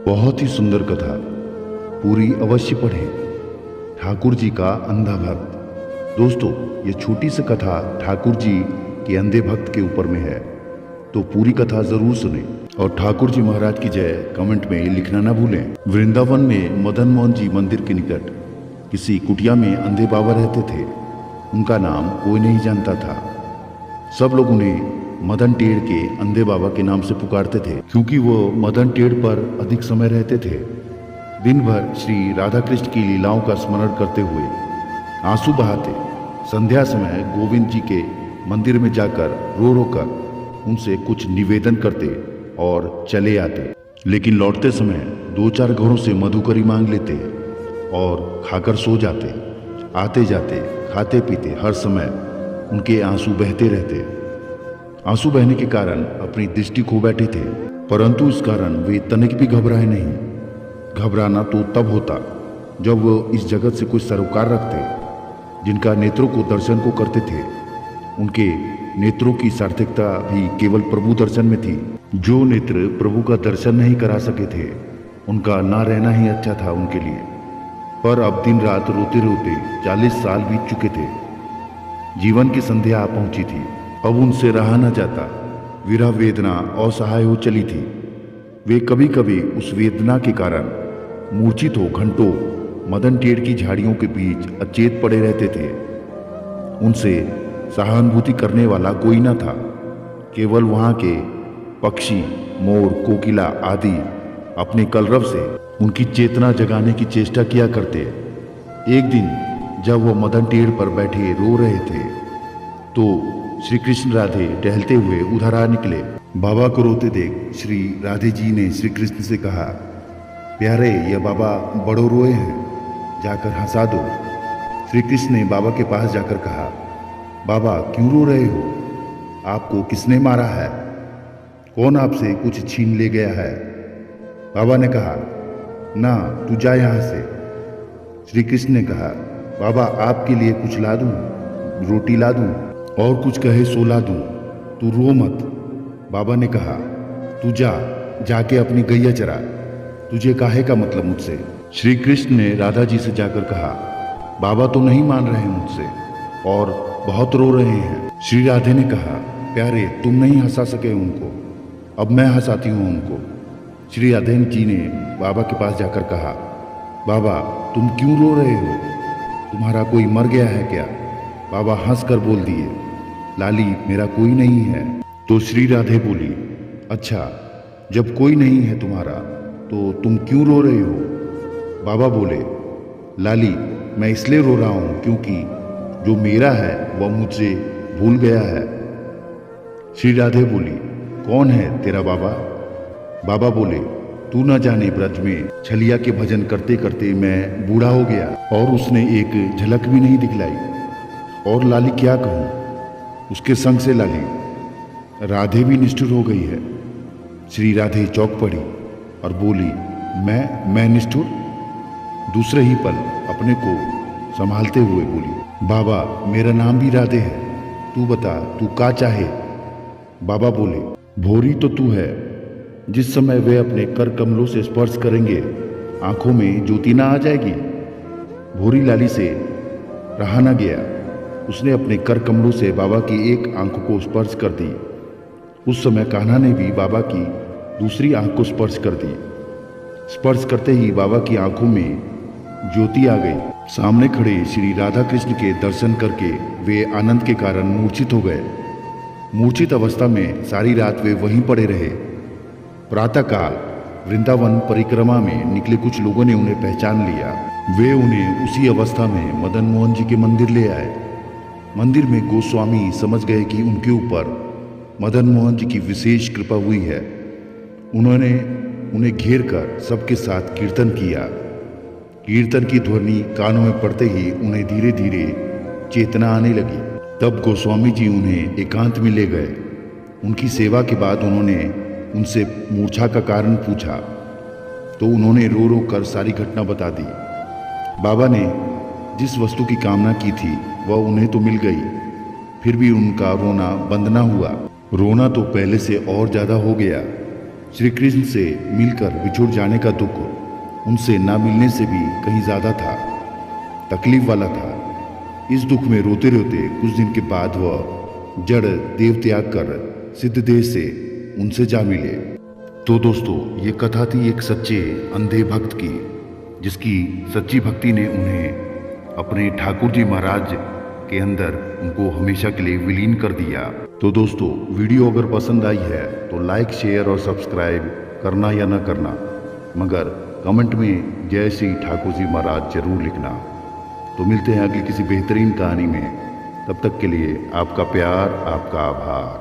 बहुत ही सुंदर कथा, पूरी अवश्य पढ़ें। ठाकुर जी का अंधा भक्त। दोस्तों, ये छोटी सी कथा ठाकुर जी के अंधे भक्त के ऊपर में है, तो पूरी कथा जरूर सुनें और ठाकुर जी महाराज की जय कमेंट में लिखना ना भूलें। वृंदावन में मदन मोहन जी मंदिर के निकट किसी कुटिया में अंधे बाबा रहते थे। उनका नाम कोई नहीं जानता था। सब लोग उन्हें मदन टेढ़ के अंधे बाबा के नाम से पुकारते थे, क्योंकि वो मदन टेढ़ पर अधिक समय रहते थे। दिन भर श्री राधा कृष्ण की लीलाओं का स्मरण करते हुए आंसू बहाते संध्या समय गोविंद जी के मंदिर में जाकर रो रो कर उनसे कुछ निवेदन करते और चले आते। लेकिन लौटते समय 2-4 घरों से मधुकरी मांग लेते और खाकर सो जाते। आते जाते खाते पीते हर समय उनके आंसू बहते रहते। आंसू बहने के कारण अपनी दृष्टि खो बैठे थे, परंतु इस कारण वे तनिक भी घबराए नहीं। घबराना तो तब होता जब वो इस जगत से कुछ सरोकार रखते जिनका नेत्रों को दर्शन को करते थे। उनके नेत्रों की सार्थकता भी केवल प्रभु दर्शन में थी। जो नेत्र प्रभु का दर्शन नहीं करा सके थे, उनका ना रहना ही अच्छा था उनके लिए। पर अब दिन रात रोते रोते 40 साल बीत चुके थे। जीवन की संध्या आ पहुंची थी। अब उनसे रहा न जाता। विरह वेदना असहाय हो चली थी। वे कभी कभी उस वेदना के कारण मूर्छित हो घंटों मदन टेढ़ की झाड़ियों के बीच अचेत पड़े रहते थे। उनसे सहानुभूति करने वाला कोई न था। केवल वहां के पक्षी, मोर, कोकिला आदि अपने कलरव से उनकी चेतना जगाने की चेष्टा किया करते। एक दिन जब वो मदन टेढ़ पर बैठे रो रहे थे, तो श्री कृष्ण राधे टहलते हुए उधर आ निकले। बाबा को रोते देख श्री राधे जी ने श्री कृष्ण से कहा, प्यारे, ये बाबा बड़ो रोए हैं, जाकर हंसा दो। श्री कृष्ण ने बाबा के पास जाकर कहा, बाबा क्यों रो रहे हो? आपको किसने मारा है? कौन आपसे कुछ छीन ले गया है? बाबा ने कहा, ना, तू जा यहाँ से। श्री कृष्ण ने कहा, बाबा आपके लिए कुछ ला दूं, रोटी ला दूं, और कुछ कहे सो ला दूं, तू रो मत। बाबा ने कहा, तू जाके अपनी गैया चरा, तुझे काहे का मतलब मुझसे? श्री कृष्ण ने राधा जी से जाकर कहा, बाबा तो नहीं मान रहे मुझसे और बहुत रो रहे हैं। श्री राधे ने कहा, प्यारे, तुम नहीं हंसा सके उनको, अब मैं हंसाती हूँ उनको। श्री राधे जी ने बाबा के पास जाकर कहा, बाबा तुम क्यों रो रहे हो? तुम्हारा कोई मर गया है क्या? बाबा हंसकर बोल दिए, लाली, मेरा कोई नहीं है। तो श्री राधे बोली, अच्छा, जब कोई नहीं है तुम्हारा तो तुम क्यों रो रहे हो? बाबा बोले, लाली, मैं इसलिए रो रहा हूं क्योंकि जो मेरा है वह मुझसे भूल गया है। श्री राधे बोली, कौन है तेरा बाबा? बाबा बोले, तू न जाने ब्रज में छलिया के भजन करते करते मैं बूढ़ा हो गया और उसने एक झलक भी नहीं दिखलाई। और लाली क्या कहूँ, उसके संग से लाली राधे भी निष्ठुर हो गई है। श्री राधे चौंक पड़ी और बोली, मैं निष्ठुर? दूसरे ही पल अपने को संभालते हुए बोली, बाबा मेरा नाम भी राधे है, तू बता तू का चाहे? बाबा बोले, भोरी तो तू है। जिस समय वे अपने कर कमलों से स्पर्श करेंगे, आंखों में ज्योति ना आ जाएगी? भोरी लाली से रहा न गया। उसने अपने कर कमलों से बाबा की एक आंख को स्पर्श कर दी। उस समय कान्हा ने भी बाबा की दूसरी आंख को स्पर्श कर दी। स्पर्श करते ही बाबा की आंखों में ज्योति आ गई। सामने खड़े श्री राधा कृष्ण के दर्शन करके वे आनंद के कारण मूर्छित हो गए। मूर्छित अवस्था में सारी रात वे वहीं पड़े रहे। प्रातःकाल वृंदावन परिक्रमा में निकले कुछ लोगों ने उन्हें पहचान लिया। वे उन्हें उसी अवस्था में मदन मोहन जी के मंदिर ले आए। मंदिर में गोस्वामी समझ गए कि उनके ऊपर मदन मोहन जी की विशेष कृपा हुई है। उन्होंने उन्हें घेर कर सबके साथ कीर्तन किया। कीर्तन की ध्वनि कानों में पड़ते ही उन्हें धीरे धीरे चेतना आने लगी। तब गोस्वामी जी उन्हें एकांत में ले गए। उनकी सेवा के बाद उन्होंने उनसे मूर्छा का कारण पूछा, तो उन्होंने रो रो कर सारी घटना बता दी। बाबा ने जिस वस्तु की कामना की थी वह उन्हें तो मिल गई, फिर भी उनका रोना बंद ना हुआ। रोना तो पहले से और ज्यादा हो गया। श्री कृष्ण से मिलकर बिछुड़ जाने का दुख उनसे ना मिलने से भी कहीं ज़्यादा था, तकलीफ वाला था। इस दुख में रोते रोते कुछ दिन के बाद वह जड़ देव त्याग कर सिद्ध देह से उनसे जा मिले। तो दोस्तों, ये कथा थी एक सच्चे अंधे भक्त की, जिसकी सच्ची भक्ति ने उन्हें अपने ठाकुर जी महाराज के अंदर उनको हमेशा के लिए विलीन कर दिया। तो दोस्तों, वीडियो अगर पसंद आई है तो लाइक, शेयर और सब्सक्राइब करना या ना करना, मगर कमेंट में जय श्री ठाकुर जी महाराज जरूर लिखना। तो मिलते हैं अगली किसी बेहतरीन कहानी में। तब तक के लिए आपका प्यार, आपका आभार।